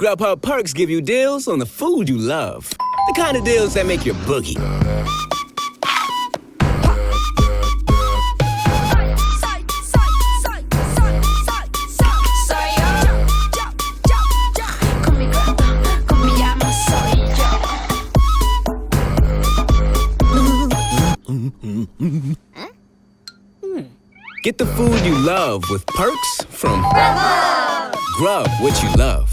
Grubhub Perks give you deals on the food you love. The kind of deals that make your boogie. Get the food you love with Perks from Grubhub. Grub what you love.